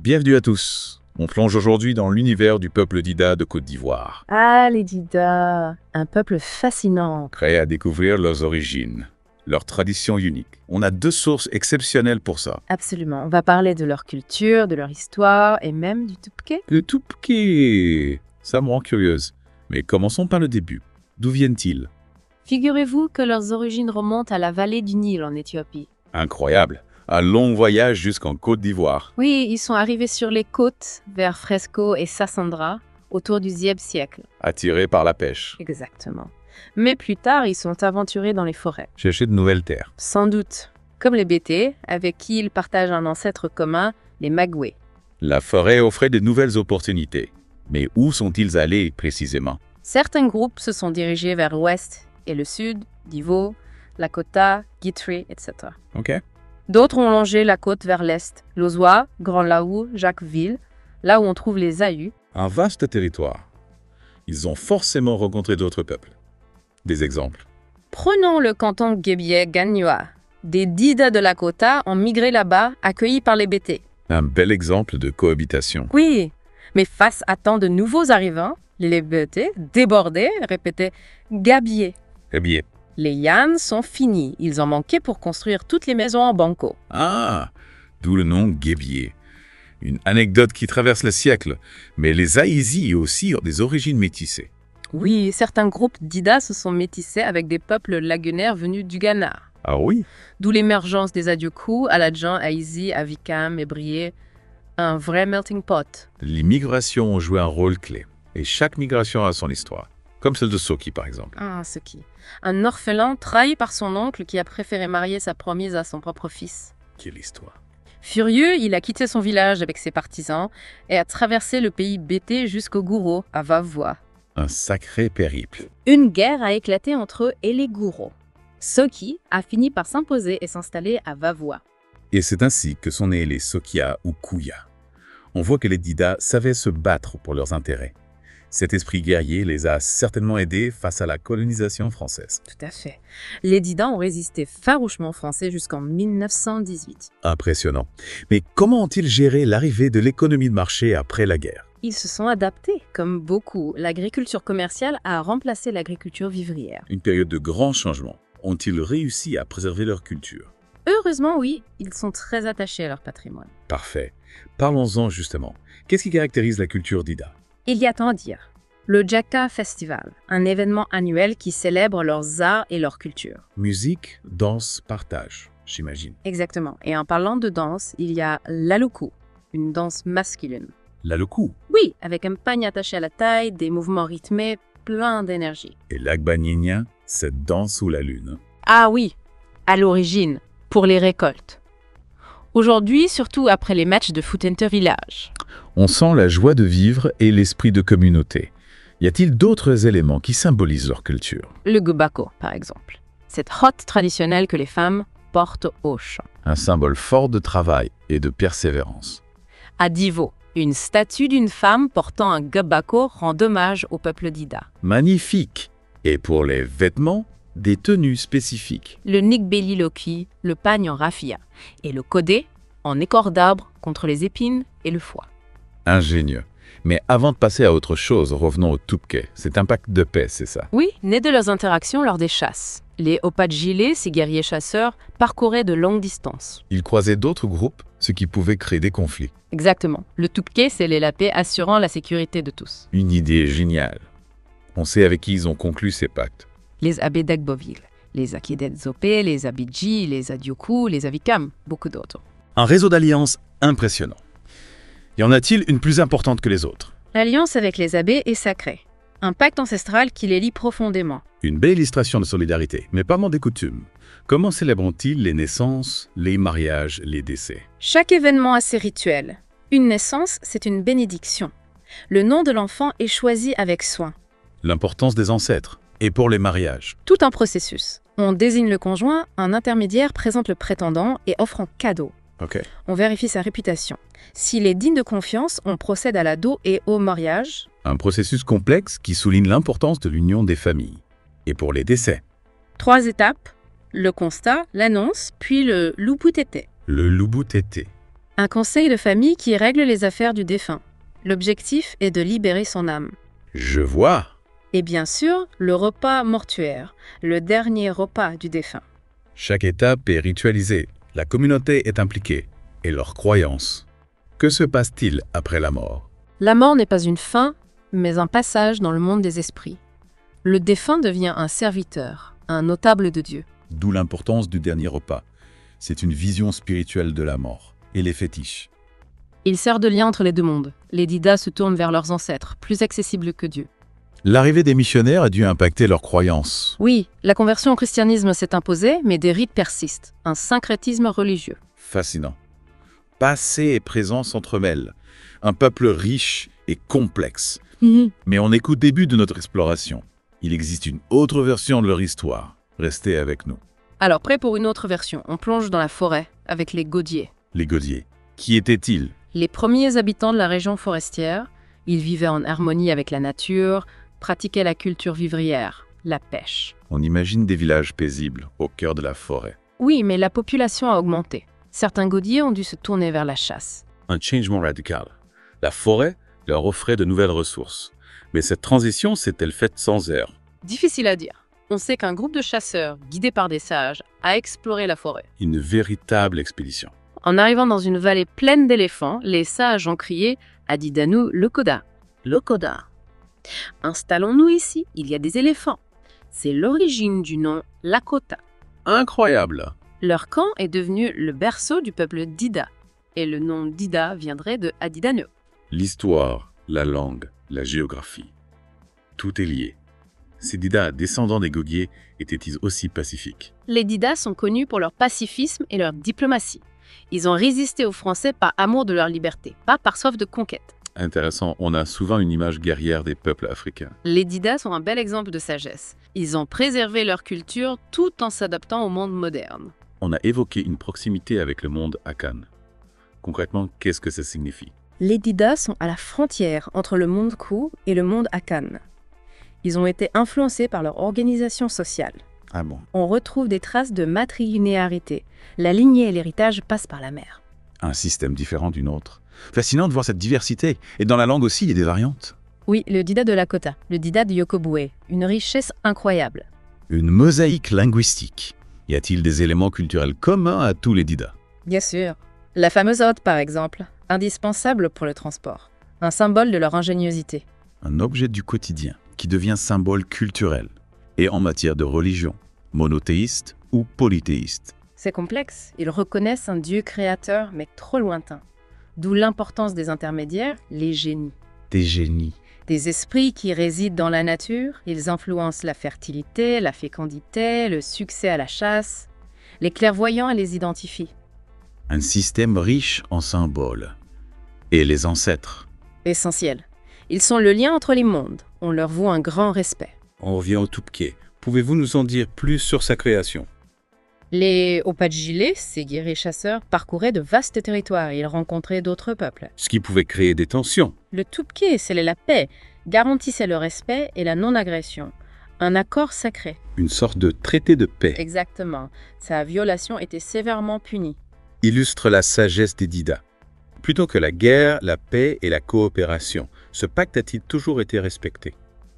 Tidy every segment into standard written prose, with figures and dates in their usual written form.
Bienvenue à tous. On plonge aujourd'hui dans l'univers du peuple Dida de Côte d'Ivoire, Ah, les Dida, un peuple fascinant. prêt à découvrir leurs origines, leurs traditions uniques. On a deux sources exceptionnelles pour ça. Absolument. On va parler de leur culture, de leur histoire et même du Toupké. Le Toupké, ça me rend curieuse. Mais commençons par le début. D'où viennent-ils? Figurez-vous que leurs origines remontent à la vallée du Nil en Éthiopie. Incroyable. Un long voyage jusqu'en Côte d'Ivoire. Oui, ils sont arrivés sur les côtes vers Fresco et Sassandra autour du Xe siècle. Attirés par la pêche. Exactement. Mais plus tard, ils sont aventurés dans les forêts. Chercher de nouvelles terres. Sans doute. Comme les Bété, avec qui ils partagent un ancêtre commun, les Magoué. La forêt offrait de nouvelles opportunités. Mais où sont-ils allés précisément? Certains groupes se sont dirigés vers l'ouest et le sud, Divo, Lakota, Guitry, etc. Ok. D'autres ont longé la côte vers l'est, Lozois, Grand Laou, Jacquesville, là où on trouve les Aïus. Un vaste territoire. Ils ont forcément rencontré d'autres peuples. Des exemples. Prenons le canton Guébié-Gagnoa. Des Dida de Lakota ont migré là-bas, accueillis par les Bété. Un bel exemple de cohabitation. Oui, mais face à tant de nouveaux arrivants, les Bété, débordés, répétaient Gabier. Eh bien. Les Yann sont finis, ils en manquaient pour construire toutes les maisons en banco. Ah, d'où le nom Guébier. Une anecdote qui traverse le siècle. Mais les Aïzi aussi ont des origines métissées. Oui, certains groupes d'Ida se sont métissés avec des peuples lagunaires venus du Ghana. Ah oui? D'où l'émergence des Adiokou, Aladjan, Aïzi, Avikam, Ébrié. Un vrai melting pot. Les migrations ont joué un rôle clé. Et chaque migration a son histoire. Comme celle de Soki, par exemple. Ah, ce qui. Un orphelin trahi par son oncle qui a préféré marier sa promise à son propre fils. Quelle histoire. Furieux, il a quitté son village avec ses partisans et a traversé le pays Bété jusqu'au Gouro, à Vavois. Un sacré périple. Une guerre a éclaté entre eux et les Gouro. Soki a fini par s'imposer et s'installer à Vavois. Et c'est ainsi que sont nés les Sokia ou Kouya. On voit que les Dida savaient se battre pour leurs intérêts. Cet esprit guerrier les a certainement aidés face à la colonisation française. Tout à fait. Les Dida ont résisté farouchement aux Français jusqu'en 1918. Impressionnant. Mais comment ont-ils géré l'arrivée de l'économie de marché après la guerre? Ils se sont adaptés. Comme beaucoup, l'agriculture commerciale a remplacé l'agriculture vivrière. Une période de grands changements. Ont-ils réussi à préserver leur culture? Heureusement, oui, ils sont très attachés à leur patrimoine. Parfait. Parlons-en justement. Qu'est-ce qui caractérise la culture Dida? Il y a tant à dire. Le Djaka Festival, un événement annuel qui célèbre leurs arts et leur culture. Musique, danse, partage, j'imagine. Exactement. Et en parlant de danse, il y a l'Aloukou, une danse masculine. L'Alokou Oui, avec un pagne attaché à la taille, des mouvements rythmés, plein d'énergie. et l'Agbanigna, cette danse sous la lune. Ah oui, à l'origine, pour les récoltes. Aujourd'hui, surtout après les matchs de foot inter-village. On sent la joie de vivre et l'esprit de communauté. Y a-t-il d'autres éléments qui symbolisent leur culture? Le gubako, par exemple. Cette hotte traditionnelle que les femmes portent au chant. Un symbole fort de travail et de persévérance. À Divo, une statue d'une femme portant un gubako rend hommage au peuple Dida. Magnifique! Et pour les vêtements, des tenues spécifiques. Le Nigbeli Loki, le pagne en raffia, et le kodé en écorce d'arbre contre les épines et le foie. Ingénieux. Mais avant de passer à autre chose, revenons au Toupké. C'est un pacte de paix, c'est ça? Oui, né de leurs interactions lors des chasses. Les Opadjilé, ces guerriers chasseurs, parcouraient de longues distances. Ils croisaient d'autres groupes, ce qui pouvait créer des conflits. Exactement. Le Toupké scellait la paix, assurant la sécurité de tous. Une idée géniale. On sait avec qui ils ont conclu ces pactes. Les Abé d'Agboville, les Akidet Zopé, les Abidji, les Adiokou, les Avikam, beaucoup d'autres. Un réseau d'alliances impressionnant. Y en a-t-il une plus importante que les autres? L'alliance avec les Abé est sacrée. Un pacte ancestral qui les lie profondément. Une belle illustration de solidarité, mais parlons des coutumes. Comment célèbrent-ils les naissances, les mariages, les décès? Chaque événement a ses rituels. Une naissance, c'est une bénédiction. Le nom de l'enfant est choisi avec soin. L'importance des ancêtres. Et pour les mariages? Tout un processus. On désigne le conjoint, un intermédiaire présente le prétendant et offre un cadeau. Ok. On vérifie sa réputation. S'il est digne de confiance, on procède à la dot et au mariage. Un processus complexe qui souligne l'importance de l'union des familles. Et pour les décès? 3 étapes, le constat, l'annonce, puis le louputété. Le Lubutété. Un conseil de famille qui règle les affaires du défunt. L'objectif est de libérer son âme. Je vois. Et bien sûr, le repas mortuaire, le dernier repas du défunt. Chaque étape est ritualisée, la communauté est impliquée, et leurs croyances. Que se passe-t-il après la mort? La mort n'est pas une fin, mais un passage dans le monde des esprits. Le défunt devient un serviteur, un notable de Dieu. D'où l'importance du dernier repas. C'est une vision spirituelle de la mort. Et les fétiches. Il sert de lien entre les deux mondes. Les Didas se tournent vers leurs ancêtres, plus accessibles que Dieu. L'arrivée des missionnaires a dû impacter leurs croyances. Oui, la conversion au christianisme s'est imposée, mais des rites persistent. Un syncrétisme religieux. Fascinant. Passé et présent s'entremêlent. Un peuple riche et complexe. Mais on n'est qu'au début de notre exploration. Il existe une autre version de leur histoire. Restez avec nous. Alors, prêt pour une autre version, on plonge dans la forêt avec les Gaudiers. Les Gaudiers. Qui étaient-ils? Les premiers habitants de la région forestière, ils vivaient en harmonie avec la nature, pratiquaient la culture vivrière, la pêche. On imagine des villages paisibles au cœur de la forêt. Oui, mais la population a augmenté. Certains Gaudiers ont dû se tourner vers la chasse. Un changement radical. La forêt leur offrait de nouvelles ressources. Mais cette transition s'est-elle faite sans air? Difficile à dire. On sait qu'un groupe de chasseurs, guidés par des sages, a exploré la forêt. Une véritable expédition. En arrivant dans une vallée pleine d'éléphants, les sages ont crié « Adidanu Lokoda ». Lokoda. Installons-nous ici, il y a des éléphants. C'est l'origine du nom Lakota. Incroyable! Leur camp est devenu le berceau du peuple Dida. Et le nom Dida viendrait de Adidanu. L'histoire, la langue, la géographie. Tout est lié. Ces Didas, descendants des Gaudiers, étaient-ils aussi pacifiques? Les Didas sont connus pour leur pacifisme et leur diplomatie. Ils ont résisté aux Français par amour de leur liberté, pas par soif de conquête. Intéressant, on a souvent une image guerrière des peuples africains. Les Didas sont un bel exemple de sagesse. Ils ont préservé leur culture tout en s'adaptant au monde moderne. On a évoqué une proximité avec le monde Akan. Concrètement, qu'est-ce que ça signifie? Les Didas sont à la frontière entre le monde Kou et le monde Akan. Ils ont été influencés par leur organisation sociale. Ah bon? On retrouve des traces de matrilinéarité. La lignée et l'héritage passent par la mère. Un système différent d'une autre. Fascinant de voir cette diversité. Et dans la langue aussi, il y a des variantes. Oui, le Dida de Lakota, le Dida de Yokoboué, une richesse incroyable. Une mosaïque linguistique. Y a-t-il des éléments culturels communs à tous les Didas? Bien sûr. La fameuse hotte, par exemple, indispensable pour le transport. Un symbole de leur ingéniosité. Un objet du quotidien qui devient symbole culturel. Et en matière de religion, monothéiste ou polythéiste. C'est complexe. Ils reconnaissent un Dieu créateur, mais trop lointain. D'où l'importance des intermédiaires, les génies. Des génies. Des esprits qui résident dans la nature, ils influencent la fertilité, la fécondité, le succès à la chasse. Les clairvoyants les identifient. Un système riche en symboles. Et les ancêtres. Essentiel. Ils sont le lien entre les mondes. On leur voue un grand respect. On revient au Toubké. Pouvez-vous nous en dire plus sur sa création? Les Opajile, ces guerriers chasseurs, parcouraient de vastes territoires et ils rencontraient d'autres peuples. Ce qui pouvait créer des tensions. Le Toubké scellait la paix, garantissait le respect et la non-agression. Un accord sacré. Une sorte de traité de paix. Exactement. Sa violation était sévèrement punie. Illustre la sagesse des Didas. Plutôt que la guerre, la paix et la coopération, ce pacte a-t-il toujours été respecté?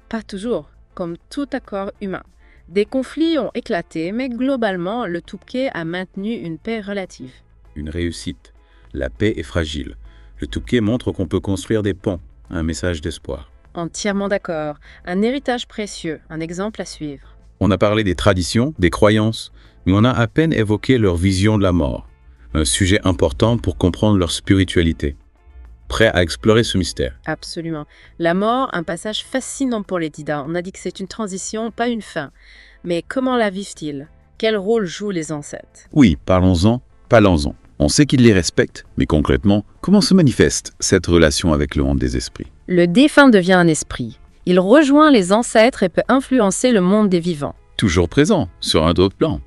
Pas toujours, comme tout accord humain. Des conflits ont éclaté, mais globalement, le Toubké a maintenu une paix relative. Une réussite. La paix est fragile. Le Toubké montre qu'on peut construire des ponts, un message d'espoir. Entièrement d'accord. Un héritage précieux, un exemple à suivre. On a parlé des traditions, des croyances, mais on a à peine évoqué leur vision de la mort. Un sujet important pour comprendre leur spiritualité. Prêt à explorer ce mystère? Absolument. La mort, un passage fascinant pour les Didas. On a dit que c'est une transition, pas une fin. Mais comment la vivent-ils? Quel rôle jouent les ancêtres? Oui, parlons-en, parlons-en. On sait qu'ils les respectent, mais concrètement, comment se manifeste cette relation avec le monde des esprits? Le défunt devient un esprit. Il rejoint les ancêtres et peut influencer le monde des vivants. Toujours présent, sur un autre plan.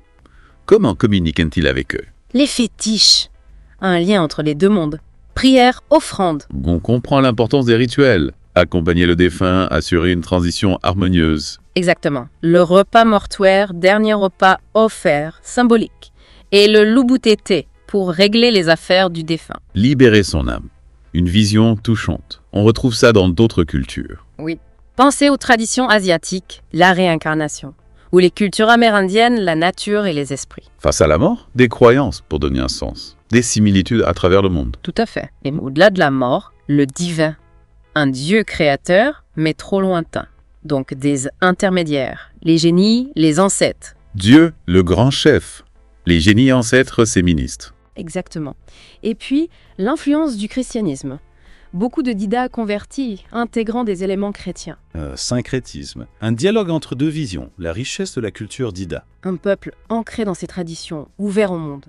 Comment communiquent-ils avec eux? Les fétiches. Un lien entre les deux mondes. Prière, offrande. On comprend l'importance des rituels. Accompagner le défunt, assurer une transition harmonieuse. Exactement. Le repas mortuaire, dernier repas offert, symbolique. Et le lubutété, pour régler les affaires du défunt. Libérer son âme. Une vision touchante. On retrouve ça dans d'autres cultures. Oui. Pensez aux traditions asiatiques, la réincarnation, ou les cultures amérindiennes, la nature et les esprits. Face à la mort, des croyances pour donner un sens. Des similitudes à travers le monde. Tout à fait. Et au-delà de la mort, le divin. Un Dieu créateur, mais trop lointain. Donc des intermédiaires, les génies, les ancêtres. Dieu, le grand chef. Les génies ancêtres, ses ministres. Exactement. Et puis, l'influence du christianisme. Beaucoup de Dida convertis, intégrant des éléments chrétiens. Syncrétisme. Un dialogue entre deux visions, la richesse de la culture Dida. Un peuple ancré dans ses traditions, ouvert au monde.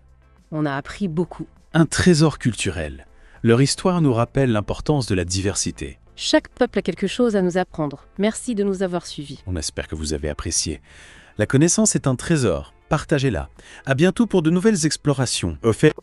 On a appris beaucoup. Un trésor culturel. Leur histoire nous rappelle l'importance de la diversité. Chaque peuple a quelque chose à nous apprendre. Merci de nous avoir suivis. On espère que vous avez apprécié. La connaissance est un trésor. Partagez-la. À bientôt pour de nouvelles explorations. Au fait...